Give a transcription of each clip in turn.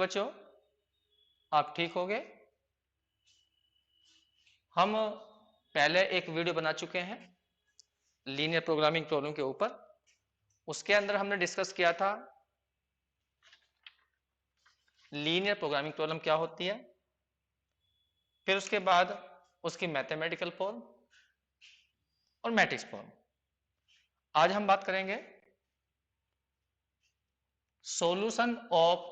बच्चों, आप ठीक हो गए? हम पहले एक वीडियो बना चुके हैं लीनियर प्रोग्रामिंग प्रॉब्लम के ऊपर। उसके अंदर हमने डिस्कस किया था लीनियर प्रोग्रामिंग प्रॉब्लम क्या होती है, फिर उसके बाद उसकी मैथमेटिकल फॉर्म और मैट्रिक्स फॉर्म। आज हम बात करेंगे solution of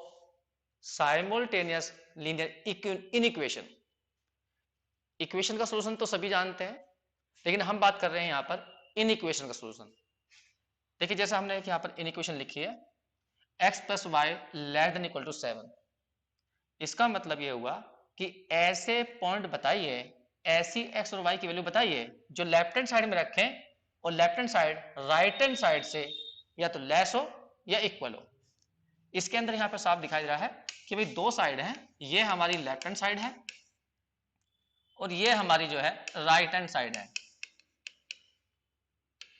simultaneous linear inequation. Equation का सॉल्यूशन तो सभी जानते हैं, लेकिन हम बात कर रहे हैं यहां पर इनइक्वेशन का सॉल्यूशन। देखिए, जैसे हमने यहां पर इनइक्वेशन लिखी है x plus y less than equal to 7। इसका मतलब यह हुआ कि ऐसे पॉइंट बताइए, ऐसी x और y की वैल्यू बताइए जो लेफ्ट हैंड साइड में रखें और left hand side right hand side से या तो लेस हो या इक्वल हो। इसके अंदर यहां पर साफ दिखाई दे रहा है कि भाई दो साइड हैं, ये हमारी लेफ्ट हैंड साइड है और ये हमारी जो है राइट हैंड साइड है।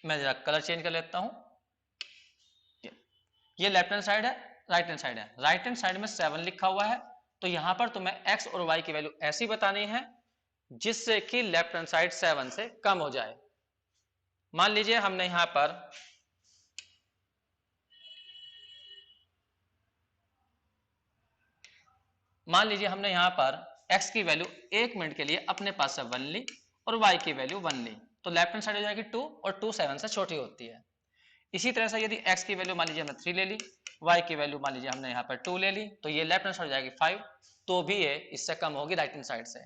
मैं जरा कलर चेंज कर लेता हूं। ये लेफ्ट हैंड साइड है, राइट हैंड साइड है। राइट हैंड साइड में 7 लिखा हुआ है, तो यहां पर तुम्हें x और y की वैल्यू ऐसी बतानी है जिससे कि लेफ्ट हैंड साइड 7 से कम हो जाए। मान लीजिए हमने यहां पर x की वैल्यू 1 मिनट के लिए अपने पास से 1 ली और y की वैल्यू 1 ली, तो लेफ्ट हैंड साइड हो जाएगी 2 और 2 7 से छोटी होती है। इसी तरह से यदि x की वैल्यू मान लीजिए हमने 3 ले ली, y की वैल्यू मान लीजिए हमने यहाँ पर 2 ले ली, तो ये लेफ्ट हैंड साइड हो जाएगी 5, तो भी ये इससे कम होगी राइट हैंड साइड से।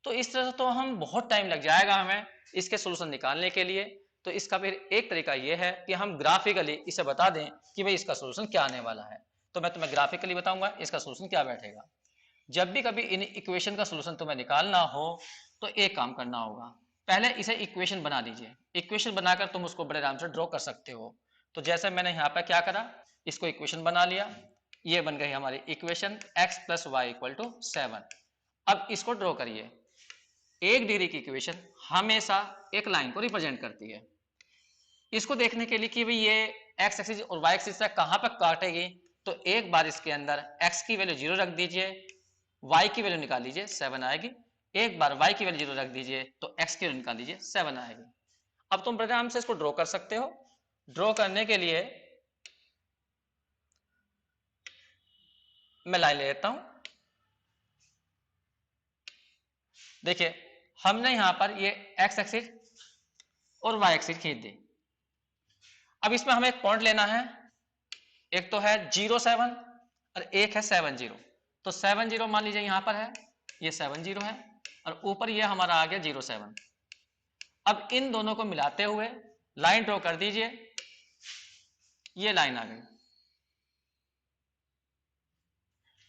तो इस तरह से तो हम बहुत टाइम लग जाएगा हमें इसके सोल्यूशन निकालने के लिए। तो इसका फिर एक तरीका ये है कि हम ग्राफिकली इसे बता दें कि भाई इसका सोल्यूशन क्या आने वाला है। तो मैं तुम्हें ग्राफिकली बताऊंगा इसका सोल्यूशन क्या बैठेगा। जब भी कभी इन इक्वेशन का सोल्यूशन तुम्हें निकालना हो तो एक काम करना होगा, पहले इसे इक्वेशन बना लीजिए। इक्वेशन बनाकर तुम उसको बड़े आराम से ड्रॉ कर सकते हो। तो जैसे मैंने यहाँ पर क्या करा, इसको इक्वेशन बना लिया, ये बन गई हमारी equation x plus y equal to 7। अब इसको ड्रॉ करिए। एक डिग्री की इक्वेशन हमेशा एक लाइन को रिप्रेजेंट करती है। इसको देखने के लिए कि भाई ये x एक्सिस और y एक्सिस से कहां पर काटेगी, तो एक बार इसके अंदर x की वैल्यू 0 रख दीजिए, y की वैल्यू निकाल लीजिए 7 आएगी। एक बार y की वैल्यू 0 रख दीजिए तो x की वैल्यू निकाल लीजिए 7 आएगी। अब तुम बड़े आराम से इसको ड्रॉ कर सकते हो। ड्रॉ करने के लिए मैं लाइन ले लेता हूं। देखिए, हमने यहां पर ये x एक्सिस और y एक्सिस खींच दी। अब इसमें हमें एक पॉइंट लेना है, एक तो है 0 7 और एक है 7 0। तो 7 0 मान लीजिए यहां पर है, ये 7 0 है और ऊपर ये हमारा आ गया 0 7। अब इन दोनों को मिलाते हुए लाइन ड्रॉ कर दीजिए, ये लाइन आ गई।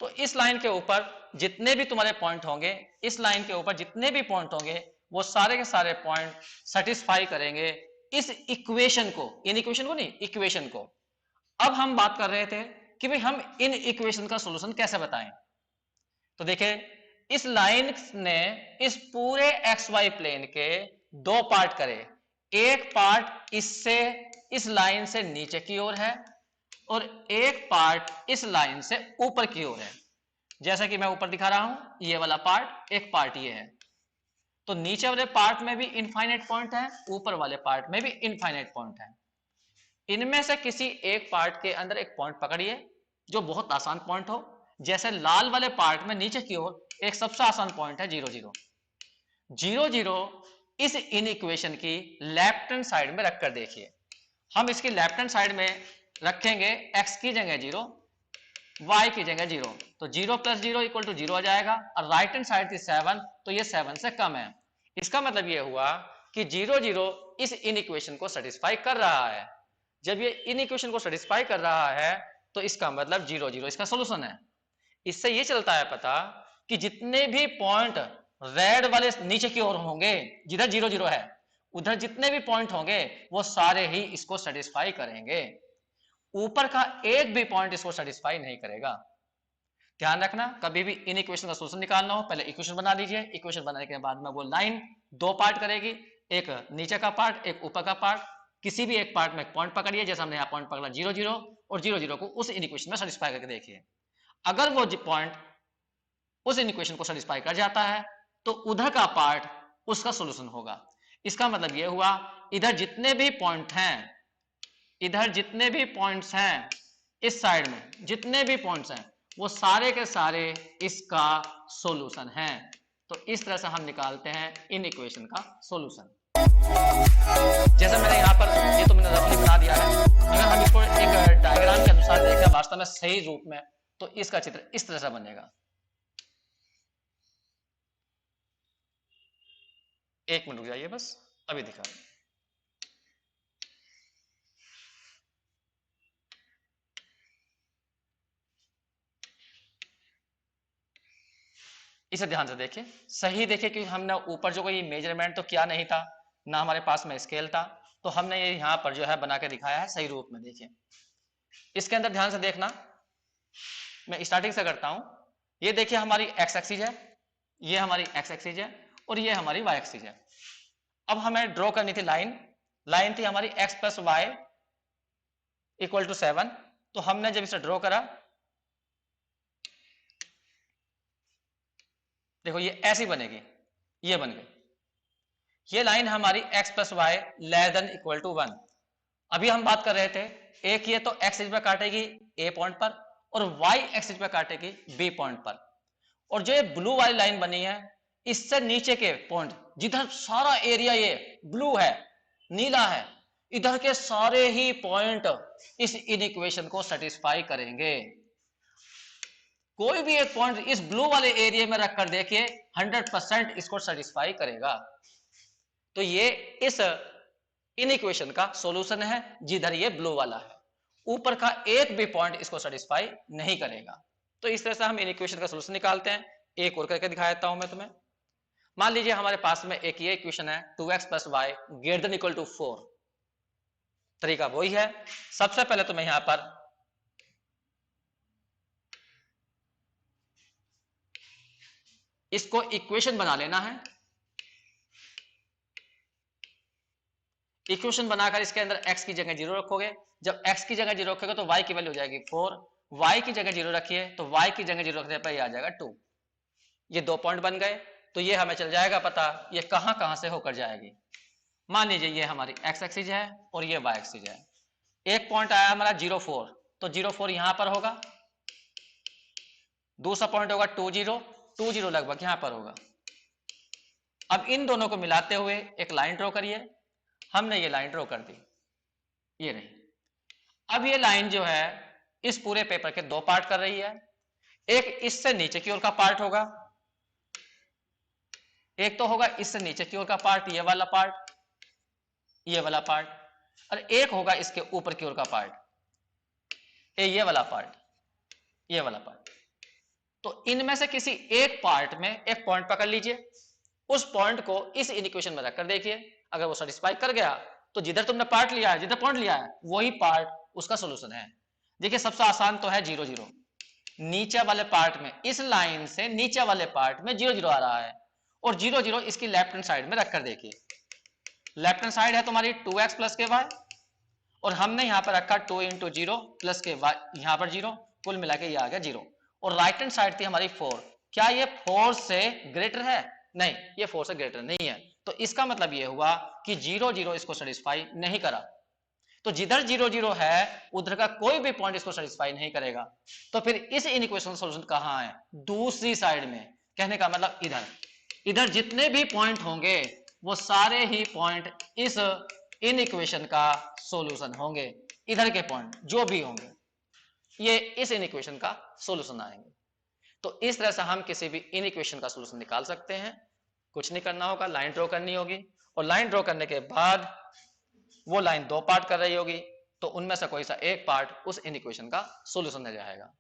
तो इस लाइन के ऊपर जितने भी तुम्हारे पॉइंट होंगे, इस लाइन के ऊपर जितने भी पॉइंट होंगे, वो सारे के सारे पॉइंट सेटिस्फाई करेंगे इस इक्वेशन को, इन इक्वेशन को नहीं, इक्वेशन को। अब हम बात कर रहे थे कि भाई हम इन इक्वेशन का सॉल्यूशन कैसे बताएं। तो देखिए, इस लाइन ने इस पूरे एक्स वाई प्लेन के दो पार्ट करे। एक पार्ट इससे, इस लाइन से नीचे की ओर है और एक पार्ट इस लाइन से ऊपर की ओर है। जैसा कि मैं ऊपर दिखा रहा हूं, ये वाला पार्ट, एक पार्ट ये है। तो नीचे वाले पार्ट में भी इनफाइनाइट पॉइंट है, ऊपर वाले पार्ट में भी इनफाइनाइट पॉइंट है। इनमें से किसी एक पार्ट के अंदर एक पॉइंट पकड़िए जो बहुत आसान पॉइंट हो। जैसे लाल वाले पार्ट में नीचे की ओर एक सबसे आसान पॉइंट है 0 0 0 0। इस इन इक्वेशन की लेफ्ट हैंड साइड में रखकर देखिए। हम इसकी लेफ्ट हैंड साइड में रखेंगे x की जगह 0, y की जगह 0, तो 0 प्लस 0 इक्वल टू 0 आ जाएगा और राइट हैंड साइड थी 7, तो ये 7 से कम है। इसका मतलब ये हुआ कि 0 0 इस इन इक्वेशन को सेटिस्फाई कर रहा है। जब ये इन इक्वेशन को सेटिस्फाई कर रहा है तो इसका मतलब 0 0 इसका सोल्यूशन है। इससे ये चलता है पता कि जितने भी पॉइंट रेड वाले नीचे की ओर होंगे, जिधर 0 0 है, उधर जितने भी पॉइंट होंगे वो सारे ही इसको सेटिस्फाई करेंगे। ऊपर का एक भी पॉइंट इसको सेटिस्फाई नहीं करेगा। ध्यान रखना, कभी भी इन इक्वेशन का सोल्यूशन निकालना हो, पहले इक्वेशन बना लीजिए। इक्वेशन बनाने के बाद में वो लाइन दो पार्ट करेगी, एक नीचे का पार्ट, एक ऊपर का पार्ट। किसी भी एक पार्ट में पॉइंट पकड़िए, जैसे हमने यहाँ पॉइंट पकड़ा 0 0, और 0 0 को उस इन इक्वेशन में सेटिस्फाई करके देखिए। अगर वो पॉइंट उस इक्वेशन को सेटिस्फाई कर जाता है तो उधर का पार्ट उसका सॉल्यूशन होगा। इसका मतलब ये हुआ इधर जितने भी पॉइंट हैं, इधर जितने भी पॉइंट्स हैं, इस साइड में जितने भी पॉइंट्स हैं वो सारे के सारे इसका सॉल्यूशन है। तो इस तरह से हम निकालते हैं इन इक्वेशन का सॉल्यूशन। जैसा मैंने यहां पर ये तो मैंने रफली बना दिया है, अगर हम इसको एक डायग्राम के अनुसार देखें वास्तव में सही रूप में, तो इसका चित्र इस तरह से बनेगा। एक मिनट रुक जाइए बस, अभी दिखा रहा हूं। इसे ध्यान से देखिए, सही देखिए, क्योंकि हमने ऊपर जो कोई मेजरमेंट तो किया नहीं था, ना हमारे पास में स्केल था, तो हमने ये यहां पर जो है बना के दिखाया है सही रूप में। देखिए इसके अंदर ध्यान से देखना, मैं स्टार्टिंग से करता हूं। ये देखिए हमारी एक्स एक्सिस है, ये हमारी एक्स एक्सिस है, और ये हमारी वाई एक्सिस है। अब हमें ड्रॉ करनी थी लाइन, लाइन थी हमारी x plus y equal to 7। तो हमने जब इसे ड्रॉ करा, देखो ये ऐसी बनेगी, ये बन गई, ये लाइन हमारी x plus y less than equal to 1। अभी हम बात कर रहे थे, एक ये तो x एक्सिस पे काटेगी a पॉइंट पर, और y एक्सिस पे काटेगी b पॉइंट पर। और जो ये ब्लू वाली लाइन बनी है, इससे नीचे के पॉइंट जिधर सारा एरिया ये ब्लू है, नीला है, इधर के सारे ही पॉइंट इस इनइक्वेशन को सेटिस्फाई करेंगे। कोई भी एक पॉइंट इस ब्लू वाले एरिया में रखकर देखिए 100% इसको सेटिस्फाई करेगा। तो ये इस इनइक्वेशन का सॉल्यूशन है, जिधर ये ब्लू वाला है, ऊपर का एक भी पॉइंट इसको सेटिस्फाई नहीं करेगा। तो इस तरह से हम इनइक्वेशन का सॉल्यूशन निकालते हैं। एक और करके दिखा देता हूं मैं तुम्हें। मान लीजिए हमारे पास में एक ये इक्वेशन है 2x plus y greater than equal to 4। तरीका वही है, सबसे पहले तुम्हें यहां पर इसको इक्वेशन बना लेना है। इक्वेशन बनाकर इसके अंदर x की जगह 0 रखोगे, जब x की जगह 0 रखोगे तो y की वैल्यू हो जाएगी 4, y की जगह 0 रखिए तो y की जगह 0 रखने पर ये आ जाएगा 2। ये दो पॉइंट बन गए, तो ये हमें चल जाएगा पता ये कहां कहां से होकर जाएगी। मान लीजिए ये हमारी x एक्सिस है और ये y एक्सिस है। एक पॉइंट आया हमारा 0,4, तो 0,4 यहां पर होगा, दूसरा पॉइंट होगा 2,0 लगभग यहां पर होगा। अब इन दोनों को मिलाते हुए एक लाइन ड्रॉ करिए। हमने ये लाइन ड्रॉ कर दी, ये रही। अब ये लाइन जो है इस पूरे पेपर के दो पार्ट कर रही है, एक इससे नीचे की ओर का पार्ट होगा, एक तो होगा इससे नीचे की ओर का पार्ट, ये वाला पार्ट, ये वाला पार्ट, और एक होगा इसके ऊपर की ओर का पार्ट, ये वाला पार्ट, ये वाला पार्ट। तो इनमें से किसी एक पार्ट में एक पॉइंट पकड़ लीजिए, उस पॉइंट को इस इक्वेशन में रखकर देखिए, अगर वो सेटिस्फाई कर गया तो जिधर तुमने पार्ट लिया है, जिधर पॉइंट लिया है, वही पार्ट उसका सॉल्यूशन है। देखिए सबसे आसान तो है 0,0। नीचे वाले पार्ट में, इस लाइन से नीचे वाले पार्ट में 0,0 आ रहा है, और 0,0 इसकी लेफ्ट हैंड साइड में रखकर देखिए। लेफ्ट हैंड साइड है तुम्हारी 2x प्लस के वाई, और हमने यहां पर रखा 2 इंटू 0 प्लस के वाई, यहां पर 0, कुल मिला के ये आ गया 0। और राइट हैंड साइड थी हमारी 4। क्या ये 4 से ग्रेटर है? नहीं, ये 4 से ग्रेटर नहीं है। तो इसका मतलब ये हुआ कि 0,0 इसको सेटिस्फाई नहीं करा। तो जिधर 0,0 है उधर का कोई भी पॉइंट इसको सेटिस्फाई नहीं करेगा। तो फिर इस इनइक्वेशन सॉल्यूशन कहां है? दूसरी साइड में। कहने का मतलब इधर, इधर जितने भी पॉइंट होंगे वो सारे ही पॉइंट इस इनइक्वेशन का सॉल्यूशन होंगे। इधर के पॉइंट जो भी होंगे ये इस इनइक्वेशन का सॉल्यूशन आएंगे। तो इस तरह से हम किसी भी इनइक्वेशन का सॉल्यूशन निकाल सकते हैं। कुछ नहीं करना होगा, लाइन ड्रॉ करनी होगी, और लाइन ड्रॉ करने के बाद वो लाइन दो पार्ट कर रही होगी, तो उनमें से कोई सा एक पार्ट उस इनइक्वेशन का सॉल्यूशन हो जाएगा।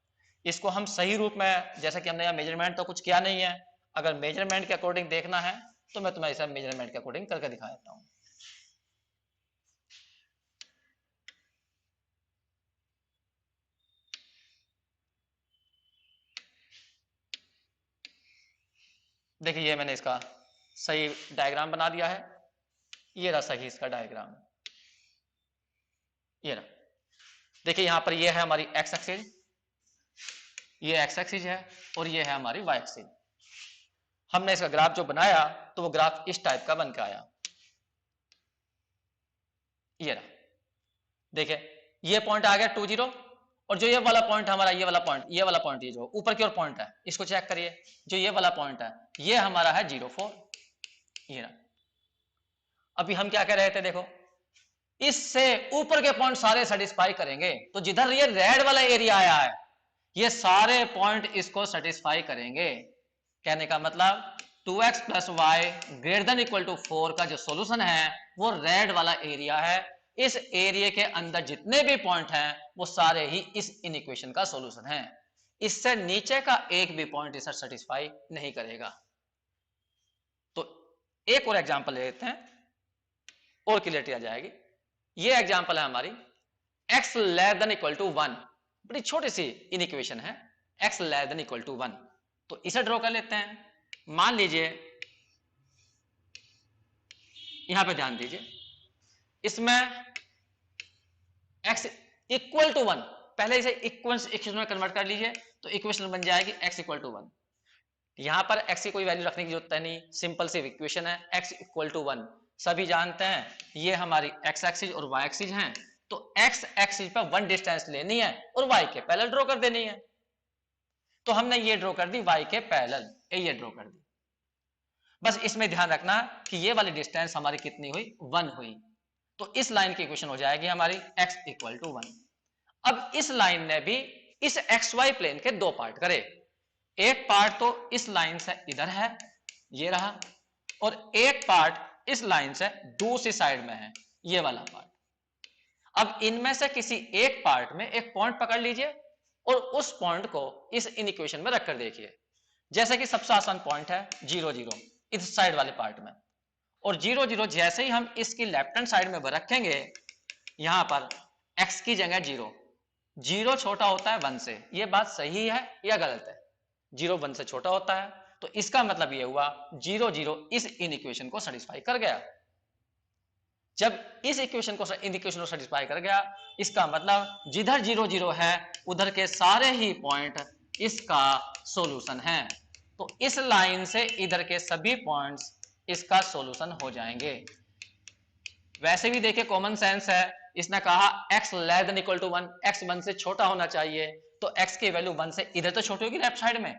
इसको हम सही रूप में, जैसे कि हमने यहाँ मेजरमेंट तो कुछ किया नहीं है, अगर मेजरमेंट के अकॉर्डिंग देखना है तो मैं तुम्हें इसे मेजरमेंट के अकॉर्डिंग करके दिखा देता हूं। देखिए ये मैंने इसका सही डायग्राम बना दिया है, ये रहा सही इसका डायग्राम, ये रहा। देखिए यहां पर ये है हमारी एक्स एक्सिस, ये एक्स एक्सिस है और ये है हमारी वाई एक्सिस। हमने इसका ग्राफ जो बनाया तो वो ग्राफ इस टाइप का बन के आया, ये रहा। देखिए ये पॉइंट आ गया 20 और जो ये वाला पॉइंट हमारा, ये वाला पॉइंट ये जो ऊपर की ओर पॉइंट है इसको चेक करिए, जो ये वाला पॉइंट है ये हमारा है 0,4, ये रहा। अभी हम क्या कह रहे थे, देखो इससे ऊपर के पॉइंट सारे सेटिस्फाई करेंगे, तो जिधर ये रेड वाला एरिया आया है ये सारे पॉइंट इसको सेटिस्फाई करेंगे। कहने का मतलब 2x plus y greater than equal to 4 का जो सॉल्यूशन है वो रेड वाला एरिया है। इस एरिया के अंदर जितने भी पॉइंट हैं वो सारे ही इस इनइक्वेशन का सॉल्यूशन है। इससे नीचे का एक भी पॉइंट इसे सेटिस्फाई नहीं करेगा। तो एक और एग्जांपल ले लेते हैं और क्लियरिटी आ जाएगी। ये एग्जांपल है हमारी x less than equal to 1, बड़ी छोटी सी इनइक्वेशन है, x less than equal to 1। तो इसे ड्रॉ कर लेते हैं। मान लीजिए यहां पे ध्यान दीजिए, इसमें x इक्वल टू 1, पहले इसे इक्वेशन में कन्वर्ट कर लीजिए तो इक्वेशन बन जाएगी x इक्वल टू 1। यहां पर x की कोई वैल्यू रखने की जरूरत नहीं, सिंपल सी इक्वेशन है x इक्वल टू 1। सभी जानते हैं ये हमारी x एक्सिस और y एक्सिस हैं, तो x एक्सिस पर 1 डिस्टेंस लेनी है और y के पैरेलल ड्रॉ कर देनी है। तो हमने ये ड्रॉ कर दी y के पैरेलल, ये ड्रॉ कर दी। बस इसमें ध्यान रखना कि ये वाली डिस्टेंस हमारी कितनी हुई, 1 हुई। तो इस लाइन की इक्वेशन हो जाएगी हमारी x इक्वल टू 1। अब इस लाइन ने भी इस xy प्लेन के दो पार्ट करे, एक पार्ट तो इस लाइन से इधर है ये रहा, और एक पार्ट इस लाइन से दूसरी साइड में है ये वाला पार्ट। अब इनमें से किसी एक पार्ट में एक पॉइंट पकड़ लीजिए और उस पॉइंट को इस इनइक्वेशन में रखकर देखिए। जैसे कि सबसे आसान पॉइंट है 0 0 इस साइड वाले पार्ट में, और 0 0 जैसे ही हम इसकी लेफ्ट हैंड साइड में रखेंगे यहां पर x की जगह 0, 0 छोटा होता है 1 से, यह बात सही है या गलत है? 0 1 से छोटा होता है, तो इसका मतलब यह हुआ 0 0 इस इनइक्वेशन को सेटिस्फाई कर गया। जब इस इक्वेशन को इनइक्वेशन को सेटिस्फाई कर गया, इसका मतलब जिधर 0 0 है उधर के सारे ही पॉइंट इसका सॉल्यूशन है। तो इस लाइन से इधर के सभी पॉइंट्स इसका सॉल्यूशन हो जाएंगे। वैसे भी देखिए कॉमन सेंस है, इसने कहा x less than equal to 1, x 1 से छोटा होना चाहिए, तो x की वैल्यू 1 से इधर तो छोटी होगी लेफ्ट साइड में।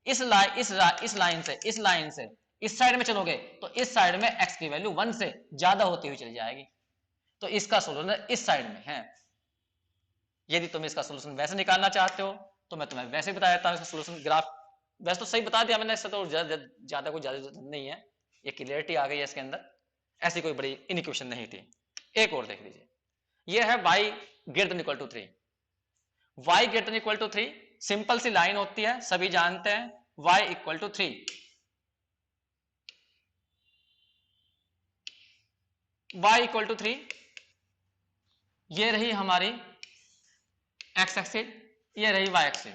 इस लाइन से इस साइड में चलोगे तो इस साइड में x की वैल्यू 1 से ज्यादा होती हुई चली जाएगी। तो इसका सोल्यूशन इस साइड में है। यदि तुम इसका सोल्यूशन वैसे निकालना चाहते हो तो मैं तुम्हें वैसे बता देता हूं इसका सोल्यूशन। ग्राफ वैसे तो सही बता दिया मैंने, इससे तो ज्यादा कुछ ज्यादा नहीं है, ये क्लियरिटी आ गई है इसके अंदर, ऐसी कोई बड़ी इनइक्वेशन नहीं थी। एक और देख लीजिए, ये है y greater than equal to 3। y greater than equal to 3 simple सी लाइन होती है, सभी जानते हैं, y equal to 3, y equal to 3, ये रही हमारी x एक्सिस, ये रही y एक्सिस।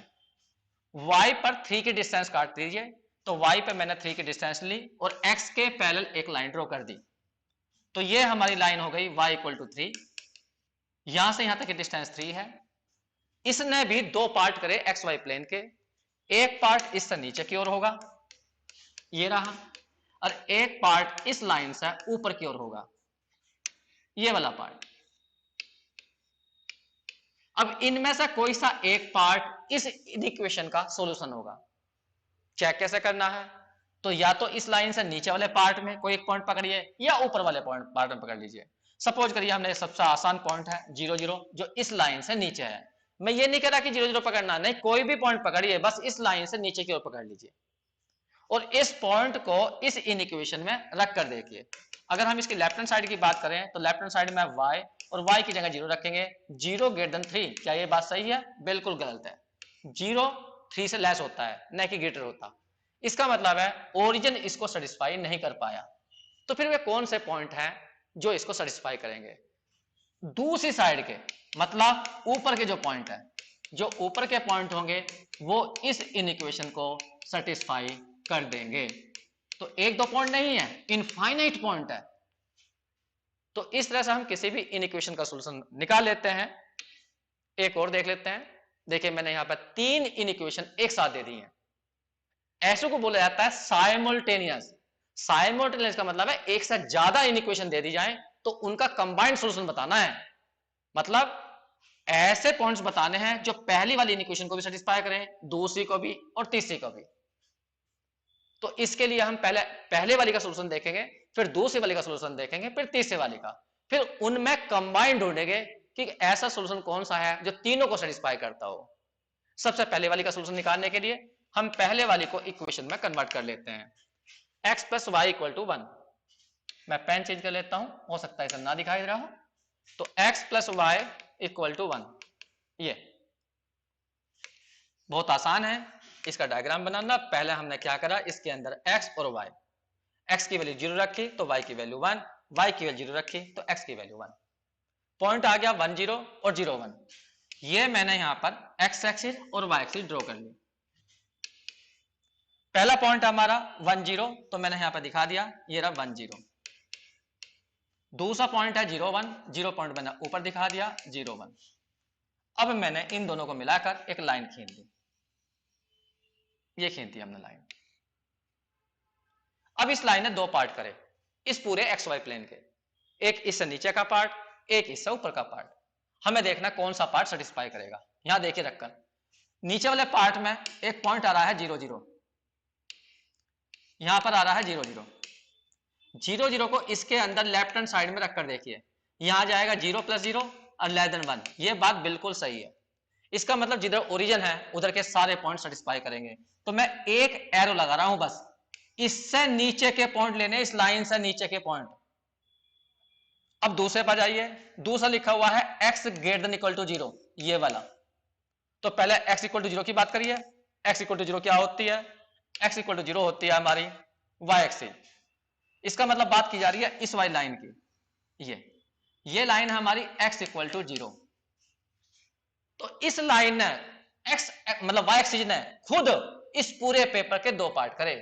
y पर 3 की डिस्टेंस काट दीजिए, तो y पे मैंने 3 की डिस्टेंस ली और x के पैरेलल एक लाइन ड्रॉ कर दी, तो ये हमारी लाइन हो गई y इक्वल टू 3। यहां से यहां तक की डिस्टेंस 3 है। इसने भी दो पार्ट करे एक्स वाई प्लेन के, एक पार्ट इससे नीचे की ओर होगा ये रहा, और एक पार्ट इस लाइन से ऊपर की ओर होगा ये वाला पार्ट। अब इनमें से कोई सा एक पार्ट इस इक्वेशन का सॉल्यूशन होगा। चेक कैसे करना है, तो या तो इस लाइन से नीचे वाले पार्ट में कोई एक पॉइंट पकड़िए या ऊपर वाले पार्ट में पकड़ लीजिए। सपोज करिए हमने सबसे आसान पॉइंट है 0 0 जो इस लाइन से नीचे है। मैं ये नहीं कह रहा कि 0 0 पकड़ना नहीं, कोई भी पॉइंट पकड़िए, बस इस लाइन से नीचे की ओर पकड़ लीजिए और इस पॉइंट को इस इक्वेशन में रख कर देखिए। अगर हम इसकी लेफ्ट हैंड साइड की बात करें तो लेफ्ट हैंड साइड में y और y की जगह 0 रखेंगे, 0 ग्रेटर देन 3। क्या ये बात सही है? बिल्कुल गलत है। 0 3 से लेस होता है, न कि ग्रेटर होता। इसका मतलब है ओरिजिन इसको सेटिस्फाई नहीं कर पाया। तो फिर वे कौन से पॉइंट हैं जो इसको सेटिस्फाई करेंगे? दूसरी साइड के, मतलब ऊपर के जो पॉइंट है, जो ऊपर के पॉइंट होंगे वो इस इक्वेशन को सेटिस्फाई कर देंगे। तो एक दो पॉइंट नहीं है, इनफाइनाइट पॉइंट है। तो इस तरह से हम किसी भी इक्वेशन का सॉल्यूशन निकाल लेते हैं। एक और देख लेते हैं, देखिए मैंने यहां पर 3 इनइक्वेशन एक साथ दे दी हैं। ऐसे को बोला जाता है साइमल्टेनियस। साइमल्टेनियस का मतलब है एक से ज्यादा इनइक्वेशन दे दी जाए तो उनका कंबाइंड सॉल्यूशन बताना है। मतलब ऐसे पॉइंट्स बताने हैं जो पहली वाली इनइक्वेशन को भी सेटिस्फाई करें, दूसरी को भी और तीसरी को भी। तो इसके लिए हम पहले वाली का सॉल्यूशन देखेंगे, फिर दूसरी वाली का सॉल्यूशन देखेंगे, फिर तीसरी वाली का, फिर उनमें कंबाइंड ढूंढेंगे कि ऐसा सॉल्यूशन कौन सा है जो तीनों को सेटिस्फाई करता हो। सबसे पहले वाली का सॉल्यूशन निकालने के लिए हम पहले वाली को इक्वेशन में कन्वर्ट कर लेते हैं। x plus y equal to 1। मैं पेन चेंज कर लेता हूं, हो सकता है इसे ना दिखाई दे रहा हो। तो x plus y equal to 1, ये बहुत आसान है इसका डायग्राम बनाना। पहले हमने क्या करा, इसके अंदर x और y, x की वैल्यू 0 रखी तो y की वैल्यू 1, y की वैल्यू 0 रखी तो x की वैल्यू 1। पॉइंट आ गया 1 0 और 0 1। ये मैंने यहां पर x एक्सिस और y एक्सिस ड्रॉ कर ली। पहला पॉइंट हमारा 1 0, तो मैंने यहां पर दिखा दिया, ये रहा 1 0। दूसरा पॉइंट है 0 1, 0 पॉइंट मैंने ऊपर दिखा दिया 0 1। अब मैंने इन दोनों को मिलाकर एक लाइन खींच दी, ये खींच दी हमने लाइन। अब इस लाइन ने दो पार्ट करे इस पूरे एक्स वाई प्लेन के, एक इससे नीचे का पार्ट, एक इससे ऊपर का पार्ट। हमें देखना कौन सा पार्ट सेटिस्फाई करेगा। यहां देखिए रखकर, नीचे वाले पार्ट में एक पॉइंट आ रहा है 0 0, यहां पर आ रहा है 0 0। 0 0 को इसके अंदर लेफ्ट हैंड साइड में रखकर देखिए, यहां जाएगा 0 प्लस 0 और लेस देन 1। ये बात बिल्कुल सही है। इसका मतलब जिधर ओरिजिन है उधर के सारे पॉइंट सेटिस्फाई करेंगे। तो मैं एक एरो लगा रहा हूं बस, इससे नीचे के पॉइंट लेने, इस लाइन से नीचे के पॉइंट। अब दूसरे पर जाइए, दूसरा लिखा हुआ है x greater than equal to 0, ये वाला। तो पहले x इक्वल टू 0 की बात करिए। x इक्वल टू 0 क्या होती है? x इक्वल टू 0 होती है हमारी y एक्सिस। इसका मतलब बात की जा रही है इस वाली लाइन की, ये लाइन है हमारी x इक्वल टू 0। तो इस लाइन ने x मतलब y एक्सिस ने खुद इस पूरे पेपर के दो पार्ट करे,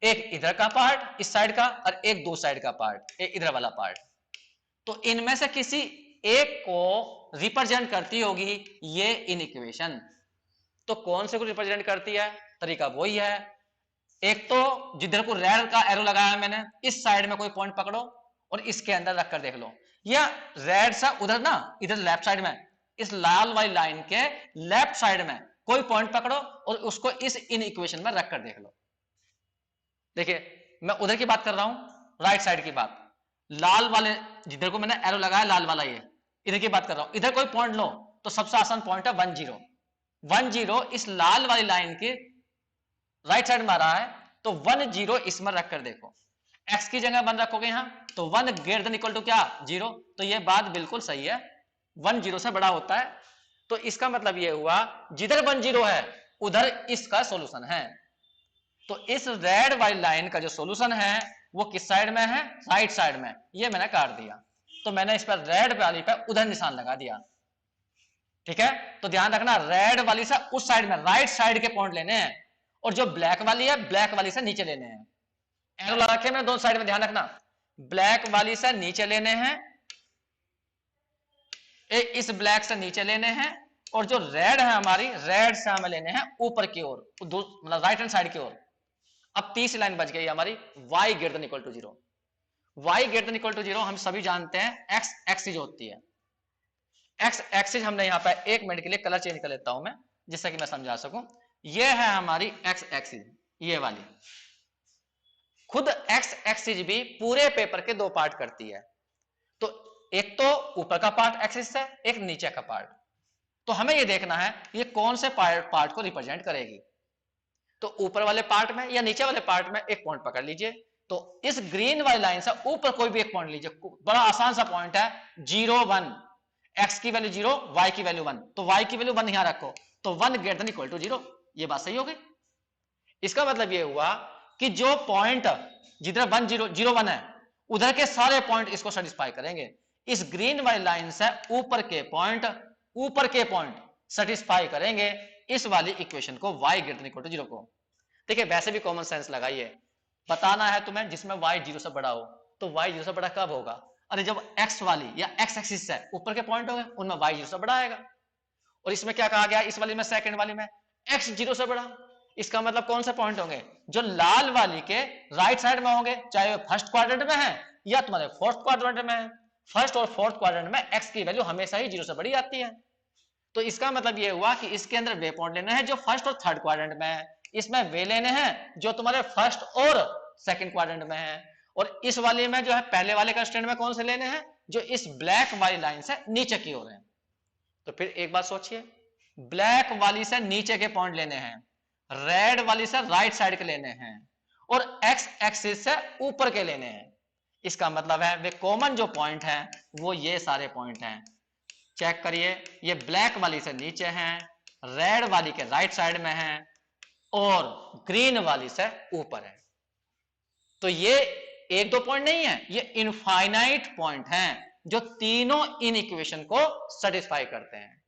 एक इधर का पार्ट इस साइड का और एक दो साइड का पार्ट, एक इधर वाला पार्ट। तो इनमें से किसी एक को रिप्रेजेंट करती होगी ये इनइक्वेशन। तो कौन से को रिप्रेजेंट करती है? तरीका वही है, एक तो जिधर को रेड का एरो लगाया मैंने, इस साइड में कोई पॉइंट पकड़ो और इसके अंदर रखकर देख लो, या रेड सा उधर ना, इधर लेफ्ट साइड में इस लाल वाली लाइन के लेफ्ट साइड में कोई पॉइंट पकड़ो और उसको इस इनइक्वेशन में रखकर देख लो। देखिए मैं उधर की बात कर रहा हूं, राइट साइड की बात, लाल वाले जिधर को मैंने एरो लगाया लाल वाला, ये इधर की बात कर रहा हूं। इधर कोई पॉइंट लो तो सबसे आसान पॉइंट है 1 0। 1 0 इस लाल वाली लाइन के राइट साइड में आ रहा है, तो 1 0 इसमें रखकर देखो, x की जगह 1 रखोगे यहां तो 1 ग्रेटर देन इक्वल टू क्या? 0। तो ये बात बिल्कुल सही है, 1 0 से बड़ा होता है। तो इसका मतलब ये हुआ जिधर 1 0 है उधर इसका सॉल्यूशन है। तो इस रेड वाली लाइन का जो सॉल्यूशन है वो किस साइड में है? राइट साइड में। ये मैंने काट दिया, तो मैंने इस पर रेड वाली पर उधर निशान लगा दिया। ठीक है, तो ध्यान रखना रेड वाली से उस साइड में राइट साइड के पॉइंट लेने हैं, और जो ब्लैक वाली है ब्लैक वाली से नीचे लेने हैं। एरो लगा के मैंने दोनों साइड में, ध्यान रखना ब्लैक वाली से नीचे लेने हैं, इस ब्लैक से नीचे लेने हैं, और जो रेड है हमारी रेड से हमें लेने हैं ऊपर की ओर, मतलब राइट हैंड साइड की ओर। अब तीसरी लाइन बच गई हमारी y greater than equal to 0। y greater than equal to 0 हम सभी जानते हैं x एक्सिस होती है। x एक्सिस हमने यहां पर, एक मिनट के लिए कलर चेंज कर लेता हूं मैं जिससे कि मैं समझा सकूं। ये है हमारी x एक्सिस, ये वाली। खुद x एक्सिस भी पूरे पेपर के दो पार्ट करती है, तो एक तो ऊपर का पार्ट एक्सिस है, एक नीचे का पार्ट। तो हमें ये देखना है ये कौन से पार्ट को रिप्रेजेंट करेगी। तो ऊपर वाले पार्ट में या नीचे वाले पार्ट में एक पॉइंट पकड़ लीजिए, तो इस ग्रीन वाली लाइन से ऊपर कोई भी एक पॉइंट लीजिए, बड़ा आसान सा पॉइंट है 0 1। x की वैल्यू 0, y की वैल्यू 1, तो y की वैल्यू 1 यहां रखो, तो 1 ग्रेटर देन इक्वल टू 0। ये बात सही हो गई। इसका मतलब ये हुआ कि जो पॉइंट जिधर 1 0 0 1 है उधर के सारे पॉइंट इसको सेटिस्फाई करेंगे। इस ग्रीन वाली लाइन से ऊपर के पॉइंट सेटिस्फाई करेंगे इस वाली इक्वेशन को, y greater than equal to 0 को। देखिए वैसे भी कॉमन सेंस लगाइए, बताना है तुम्हें जिसमें y 0 से बड़ा हो, तो y 0 से बड़ा कब होगा? अरे जब x वाली या x एक्सिस से ऊपर के पॉइंट होंगे उनमें y 0 से बड़ा आएगा। और इसमें क्या कहा गया, इस वाली में सेकंड वाली में x 0 से बड़ा। इसका मतलब कौन से पॉइंट होंगे, जो लाल वाली के राइट साइड में होंगे, चाहे वो फर्स्ट क्वाड्रेंट में है या तुम्हारे फोर्थ क्वाड्रेंट में है। फर्स्ट और फोर्थ क्वाड्रेंट में x की वैल्यू हमेशा ही 0 से बड़ी आती है। तो इसका मतलब ये हुआ कि इसके अंदर वे पॉइंट लेने हैं जो फर्स्ट और थर्ड क्वाड्रेंट में है, इसमें वे लेने हैं जो तुम्हारे फर्स्ट और सेकंड क्वाड्रेंट में है, और इस वाले में जो है पहले वाले कंस्ट्रेंट में कौन से लेने हैं, जो इस ब्लैक वाली लाइन से नीचे की ओर है। तो फिर एक बात सोचिए, ब्लैक वाली से नीचे के पॉइंट लेने हैं, रेड वाली से राइट साइड के लेने हैं, और एक्स एक्सिस से ऊपर के लेने हैं। इसका मतलब है वे कॉमन जो पॉइंट हैं वो ये सारे पॉइंट हैं। चेक करिए, ये ब्लैक वाली से नीचे हैं, रेड वाली के राइट साइड में है, और ग्रीन वाली से ऊपर है। तो ये एक दो पॉइंट नहीं है, ये इनफाइनाइट पॉइंट हैं जो तीनों इन इक्वेशन को सेटिस्फाई करते हैं।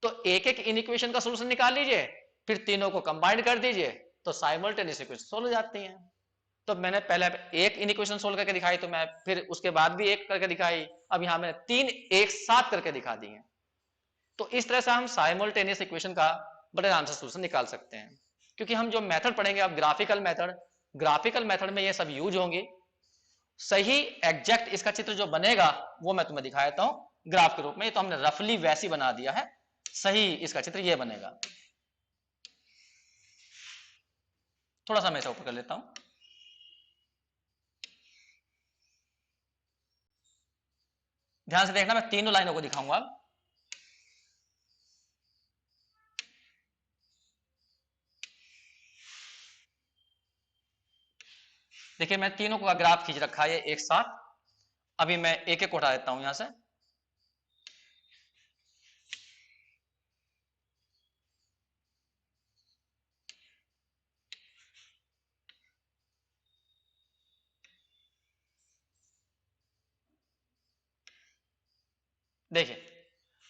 तो एक एक इन इक्वेशन का सॉल्यूशन निकाल लीजिए, फिर तीनों को कंबाइन कर दीजिए, तो साइमल्टेनियस इक्वेशन सोल्व हो जाती हैं। तो मैंने पहले एक इन इक्वेशन सोल्व करके दिखाई, तो मैं फिर उसके बाद भी एक करके दिखाई, अब यहां मैंने तीन एक साथ करके दिखा दी हैं। तो इस तरह से हम साइमल्टेनियस इक्वेशन का बड़े आराम से सॉल्यूशन निकाल सकते हैं, क्योंकि हम जो मेथड पढ़ेंगे अब ग्राफिकल मेथड में ये सब यूज होंगी। सही एग्जैक्ट इसका चित्र जो बनेगा वो मैं तुम्हें दिखा देता हूं ग्राफ के रूप में। तो हमने रफली वैसी बना दिया है, सही इसका चित्र ये बनेगा। थोड़ा सा मैं इसे ऊपर कर लेता हूं। ध्यान से देखना, मैं तीनों लाइनों को दिखाऊंगा। देखिए मैं तीनों का ग्राफ खींच रखा है एक साथ। अभी मैं एक एक उठा देता हूं यहां से। देखिए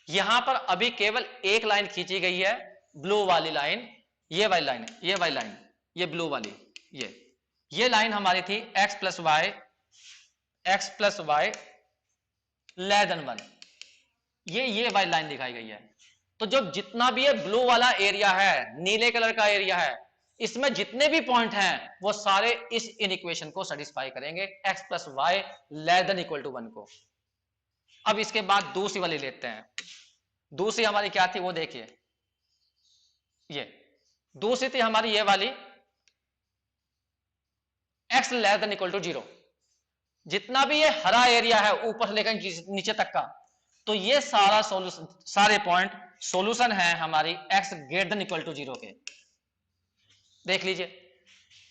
यहां पर अभी केवल एक लाइन खींची गई है, ब्लू वाली लाइन, ये वाली लाइन, ये वाली लाइन, ये ब्लू वाली, ये लाइन हमारी थी x plus y less than 1। ये वाली लाइन दिखाई गई है। तो जो जितना भी ये ब्लू वाला एरिया है, नीले कलर का एरिया है, इसमें जितने भी पॉइंट हैं वो सारे इस इनइक्वेशन को सेटिस्फाई करेंगे, x plus y less than equal to 1 को। अब इसके बाद दूसरी वाली लेते हैं। दूसरी हमारी क्या थी वो देखिए, ये दूसरी थी हमारी ये वाली x less than equal to 0। जितना भी ये हरा एरिया है ऊपर से लेकर नीचे तक का, तो ये सारा सॉल्यूशन, सारे पॉइंट सॉल्यूशन है हमारी x greater than equal to 0 के। देख लीजिए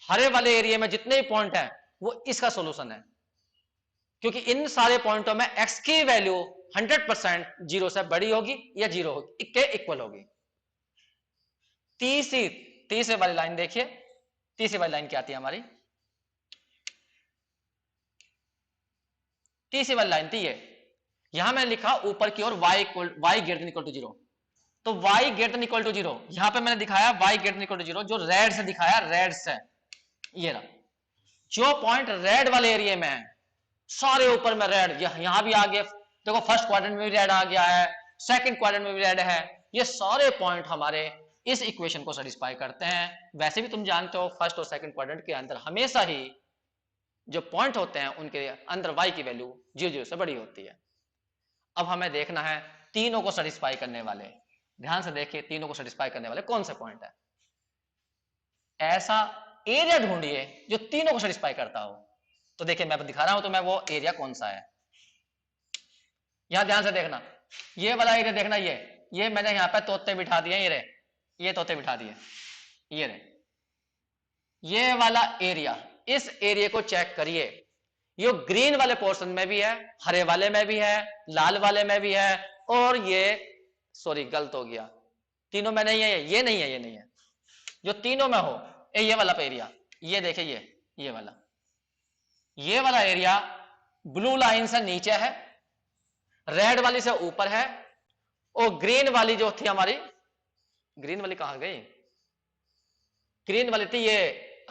हरे वाले एरिया में जितने भी पॉइंट हैं वो इसका सॉल्यूशन है, क्योंकि इन सारे पॉइंटों में x की वैल्यू 100% 0 से बड़ी होगी या 0 होगी के इक्वल होगी। तीसरी वाली लाइन देखिए, तीसरी वाली लाइन क्या आती है हमारी, तीसरी वाली लाइन थी ये, यहां मैंने लिखा ऊपर की ओर y greater than equal to 0। तो y greater than equal to 0 यहां पे मैंने दिखाया y greater than equal to 0, जो रेड से दिखाया, रेड से ये रहा। जो पॉइंट रेड वाले एरिया में है सारे ऊपर में रेड, यहां भी आ गया, देखो फर्स्ट क्वाड्रेंट में भी रेड आ गया है, सेकंड क्वाड्रेंट में भी रेड है, ये सारे पॉइंट हमारे इस इक्वेशन को सेटिस्फाई करते हैं। वैसे भी तुम जानते हो फर्स्ट और सेकंड क्वाड्रेंट के अंदर हमेशा ही जो पॉइंट होते हैं उनके अंदर y की वैल्यू 0 से बड़ी होती है। अब हमें देखना है तीनों को सेटिस्फाई करने वाले, ध्यान से देखिए तीनों को सेटिस्फाई करने वाले कौन से पॉइंट है। ऐसा एरिया ढूंढिए जो तीनों को सेटिस्फाई करता हो। तो देखिए मैं दिखा रहा हूं, तो मैं वो एरिया कौन सा है, यहां ध्यान से देखना, ये वाला एरिया देखना, ये मैंने यहां पे तोते बिठा दिए, ये रहे, ये तोते बिठा दिए, ये रहे, ये वाला एरिया। इस एरिया को चेक करिए, ये ग्रीन वाले पोर्शन में भी है, हरे वाले में भी है, लाल वाले में भी है, और ये सॉरी गलत हो गया, तीनों में नहीं है, ये नहीं है, ये नहीं है, जो तीनों में हो ये वाला एरिया, ये देखिए ये वाला एरिया ब्लू लाइन से नीचे है, रेड वाली से ऊपर है, और ग्रीन वाली जो थी हमारी, ग्रीन वाली कहां गई, ग्रीन वाली थी ये,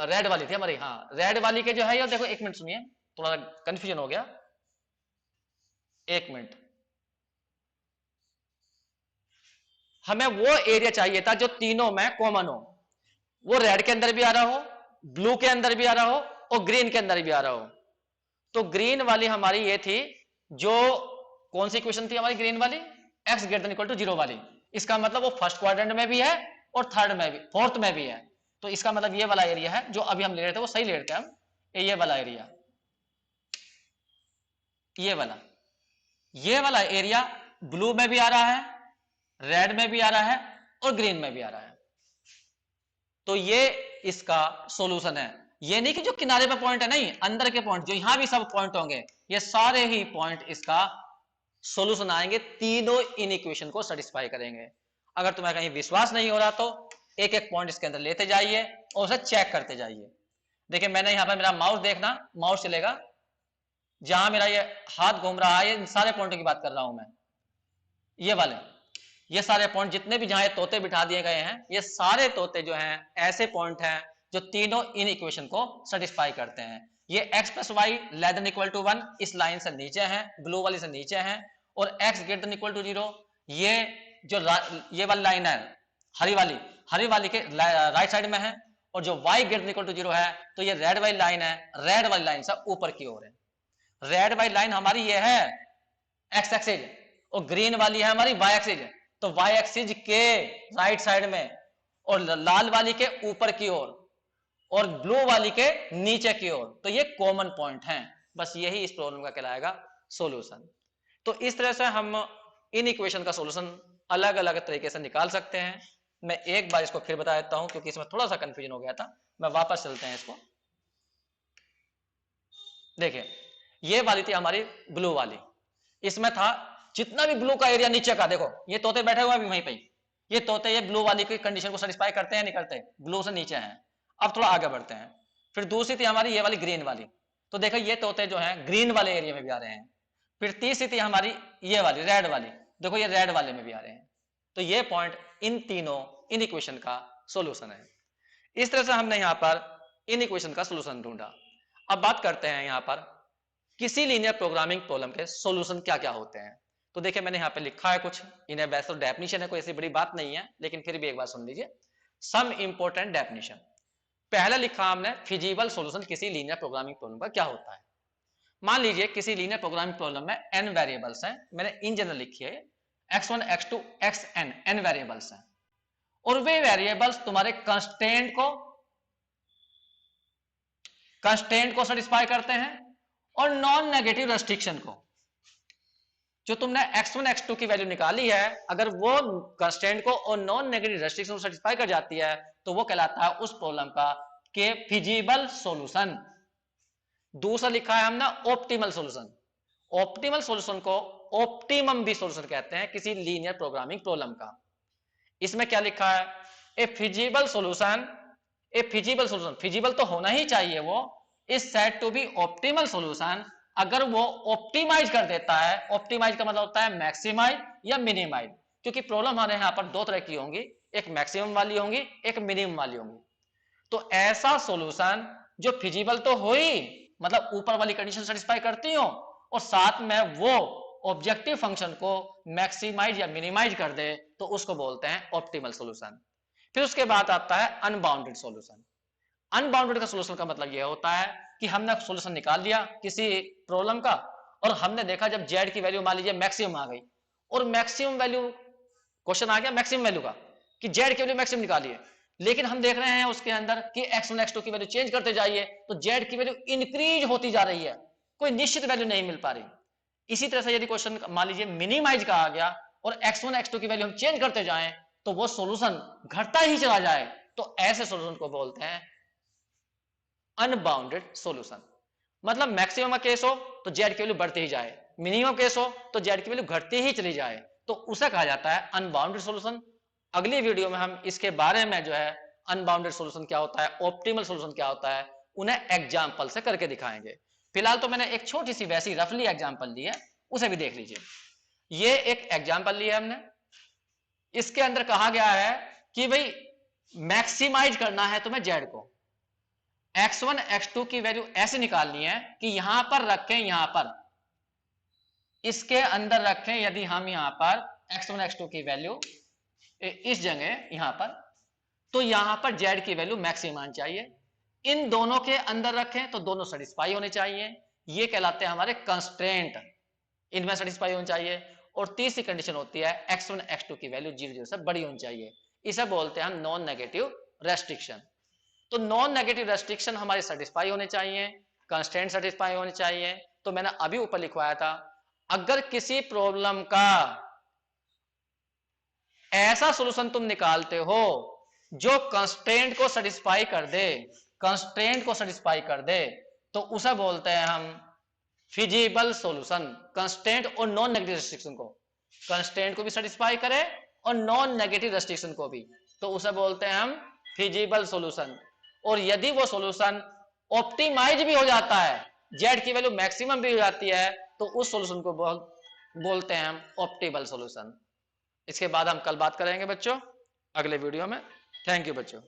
रेड वाली थी हमारी, हाँ रेड वाली के जो है, ये देखो एक मिनट सुनिए, थोड़ा कंफ्यूजन हो गया, एक मिनट, हमें वो एरिया चाहिए था जो तीनों में कॉमन हो, वो रेड के अंदर भी आ रहा हो, ब्लू के अंदर भी आ रहा हो और ग्रीन के अंदर भी आ रहा हो। तो ग्रीन वाली हमारी ये थी, जो कौन सी इक्वेशन थी हमारी ग्रीन वाली, x greater than equal to 0 वाली। इसका मतलब वो फर्स्ट क्वाड्रेंट में भी है और थर्ड में भी, फोर्थ में भी है। तो इसका मतलब ये वाला एरिया है जो अभी हम ले रहे थे वो सही ले रहे थे हम, ये वाला एरिया, ये वाला एरिया ब्लू में भी आ रहा है, रेड में भी आ रहा है और ग्रीन में भी आ रहा है। तो ये इसका सॉल्यूशन है। ये नहीं कि जो किनारे पे पॉइंट है, नहीं, अंदर के पॉइंट जो यहां भी सब पॉइंट होंगे, ये सारे ही पॉइंट इसका सॉल्यूशन आएंगे, तीनों इन इक्वेशन को सेटिस्फाई करेंगे। अगर तुम्हें कहीं विश्वास नहीं हो रहा तो एक एक पॉइंट इसके अंदर लेते जाइए और उसे चेक करते जाइए। देखिए मैंने यहां पर मेरा माउस देखना, माउस चलेगा, जहां मेरा ये हाथ घूम रहा है, ये सारे पॉइंटों की बात कर रहा हूं मैं, ये वाले, ये सारे पॉइंट जितने भी जहां तोते बिठा दिए गए हैं, ये सारे तोते जो हैं ऐसे पॉइंट हैं जो तीनों इन इक्वेशन को सेटिस्फाई करते हैं। ये x plus y less than equal to 1 इस लाइन से नीचे है, ब्लू वाली से नीचे है, और x greater than equal to 0 ये जो ये वाली लाइन है हरी वाली के राइट साइड में है, और जो y greater than equal to 0 है तो ये रेड वाली लाइन है, रेड वाली लाइन से ऊपर की ओर है। रेड वाली लाइन हमारी ये है x एक्सिस और ग्रीन वाली है हमारी y एक्सिस। तो y एक्सिस के राइट साइड में और लाल वाली के ऊपर की ओर और ब्लू वाली के नीचे की ओर, तो ये कॉमन पॉइंट हैं। बस यही इस प्रॉब्लम का कहलाएगा सॉल्यूशन। तो इस तरह से हम इन इक्वेशन का सॉल्यूशन अलग अलग तरीके से निकाल सकते हैं। मैं एक बार इसको फिर बता देता हूं क्योंकि इसमें थोड़ा सा कंफ्यूजन हो गया था। मैं वापस चलते हैं इसको। देखिए ये वाली थी हमारी ब्लू वाली, इसमें था जितना भी ब्लू का एरिया नीचे का, देखो ये तोते बैठे हुए हैं वहीं पे, ये तोते ये ब्लू वाली की कंडीशन को सेटिस्फाई करते हैं नहीं करते, ब्लू से नीचे हैं। अब थोड़ा आगे बढ़ते हैं। फिर दूसरी थी हमारी ये वाली ग्रीन वाली, तो देखो ये तोते जो हैं ग्रीन वाले एरिया में भी आ रहे हैं। फिर तीसरी थी हमारी ये वाली रेड वाली, देखो ये रेड वाले में भी आ रहे हैं। तो ये पॉइंट इन तीनों इन इक्वेशन का सोल्यूशन है। इस तरह से हमने यहां पर इन इक्वेशन का सोल्यूशन ढूंढा। अब बात करते हैं यहां पर किसी लीनियर प्रोग्रामिंग प्रॉब्लम के सॉल्यूशन क्या क्या होते हैं। तो देखिए मैंने यहां पे लिखा है कुछ, इन्हें वैसे तो डेफिनेशन है, कोई ऐसी बड़ी बात नहीं है, लेकिन फिर भी एक बार सुन लीजिए। Some important definition. पहला लिखा हमने फिजिबल सॉल्यूशन किसी लीनियर प्रोग्रामिंग प्रॉब्लम का क्या होता है। मान लीजिए किसी लीनियर प्रोग्रामिंग प्रॉब्लम में n वेरिएबल्स हैं, मैंने इन जनरल लिखी है x1 x2 xn, n variables हैं, और वे वेरिएबल्स तुम्हारे कंस्ट्रेंट को सेटिस्फाई करते हैं और नॉन नेगेटिव रेस्ट्रिक्शन को। जो तुमने x1 x2 की वैल्यू निकाली है, अगर वो कंस्ट्रेंट को और नॉन नेगेटिव रेस्ट्रिक्शन को सेटिस्फाई कर जाती है तो वो कहलाता है उस प्रॉब्लम का के फिजिबल सॉल्यूशन। दूसरा लिखा है हमने ऑप्टिमल सॉल्यूशन। ऑप्टिमल सॉल्यूशन को ऑप्टिमम भी सॉल्यूशन कहते हैं किसी लीनियर प्रोग्रामिंग प्रॉब्लम का। इसमें क्या लिखा है, ए फिजिबल सॉल्यूशन, फिजिबल तो होना ही चाहिए, वो is said to be optimal solution अगर वो ऑप्टिमाइज कर देता है। ऑप्टिमाइज का मतलब होता है मैक्सिमाइज या मिनिमाइज, क्योंकि प्रॉब्लम हमारे यहां पर दो तरह की होंगी, एक मैक्सिमम वाली होंगी, एक मिनिमम वाली होंगी। तो ऐसा सॉल्यूशन जो फिजिबल तो हो ही, मतलब ऊपर वाली कंडीशन सेटिस्फाई करती हो, और साथ में वो ऑब्जेक्टिव फंक्शन को मैक्सिमाइज या मिनिमाइज कर दे, तो उसको बोलते हैं ऑप्टिमल सॉल्यूशन। फिर उसके बाद आता है अनबाउंडेड सॉल्यूशन। अनबाउंडेड का सॉल्यूशन का मतलब यह होता है कि हमने सॉल्यूशन निकाल लिया किसी प्रॉब्लम का, और हमने देखा जब z की वैल्यू मान लीजिए मैक्सिमम आ गई, और मैक्सिमम वैल्यू क्वेश्चन आ गया मैक्सिमम वैल्यू का कि z की वैल्यू मैक्सिमम निकालिए, लेकिन हम देख रहे हैं उसके अंदर कि x1 x2 की वैल्यू चेंज करते जाइए तो z की वैल्यू इंक्रीज होती जा रही है, कोई निश्चित वैल्यू नहीं मिल पा रही। इसी तरह से यदि क्वेश्चन मान लीजिए मिनिमाइज का आ गया और x1 x2 की वैल्यू हम चेंज करते जाएं तो वो सॉल्यूशन घटता ही चला जाए, तो ऐसे सॉल्यूशन को बोलते हैं अनबाउंडेड सॉल्यूशन। मतलब मैक्सिमम का केस हो तो z की वैल्यू बढ़ती ही जाए, मिनिमम केस हो तो z की वैल्यू घटती ही चली जाए, तो उसे कहा जाता है अनबाउंडेड सॉल्यूशन। अगली वीडियो में हम इसके बारे में जो है अनबाउंडेड सॉल्यूशन क्या होता है, ऑप्टिमल सॉल्यूशन क्या होता है, उन्हें एग्जाम्पल से करके दिखाएंगे। फिलहाल तो मैंने एक छोटी सी वैसी रफली एग्जाम्पल ली है, उसे भी देख लीजिए। ये एक एग्जाम्पल लिया हमने, इसके अंदर कहा गया है कि भाई मैक्सिमाइज करना है तुम्हें z को, x1 x2 की वैल्यू ऐसे निकालनी है कि यहां पर रखें, यहां पर इसके अंदर रखें, यदि हम यहां पर x1 x2 की वैल्यू इस जगह यहां पर, तो यहां पर जेड की वैल्यू मैक्सिमम आनी चाहिए। इन दोनों के अंदर रखें तो दोनों सेटिस्फाई होने चाहिए, ये कहलाते हैं हमारे कंस्ट्रेंट, इनमें सेटिस्फाई होनी चाहिए। और तीसरी कंडीशन होती है x1 x2 की वैल्यू 0 से बड़ी होनी चाहिए, इसे बोलते हैं हम नॉन नेगेटिव रेस्ट्रिक्शन। तो नॉन नेगेटिव रेस्ट्रिक्शन हमारे सेटिस्फाई होने चाहिए, कंस्ट्रेंट सेटिस्फाई होने चाहिए। तो मैंने अभी ऊपर लिखवाया था, अगर किसी प्रॉब्लम का ऐसा सॉल्यूशन तुम निकालते हो जो कंस्ट्रेंट को सेटिस्फाई कर दे, कंस्ट्रेंट को सेटिस्फाई कर दे, तो उसे बोलते हैं हम फिजिबल सॉल्यूशन। कंस्ट्रेंट और नॉन नेगेटिव रेस्ट्रिक्शन को, कंस्ट्रेंट को भी सेटिस्फाई करे और नॉन नेगेटिव रेस्ट्रिक्शन को भी, तो उसे बोलते हैं हम फिजिबल सॉल्यूशन। और यदि वो सॉल्यूशन ऑप्टिमाइज भी हो जाता है, जेड की वैल्यू मैक्सिमम भी हो जाती है, तो उस सॉल्यूशन को बोलते हैं हम ऑप्टिमल सॉल्यूशन। इसके बाद हम कल बात करेंगे बच्चों अगले वीडियो में। थैंक यू बच्चों।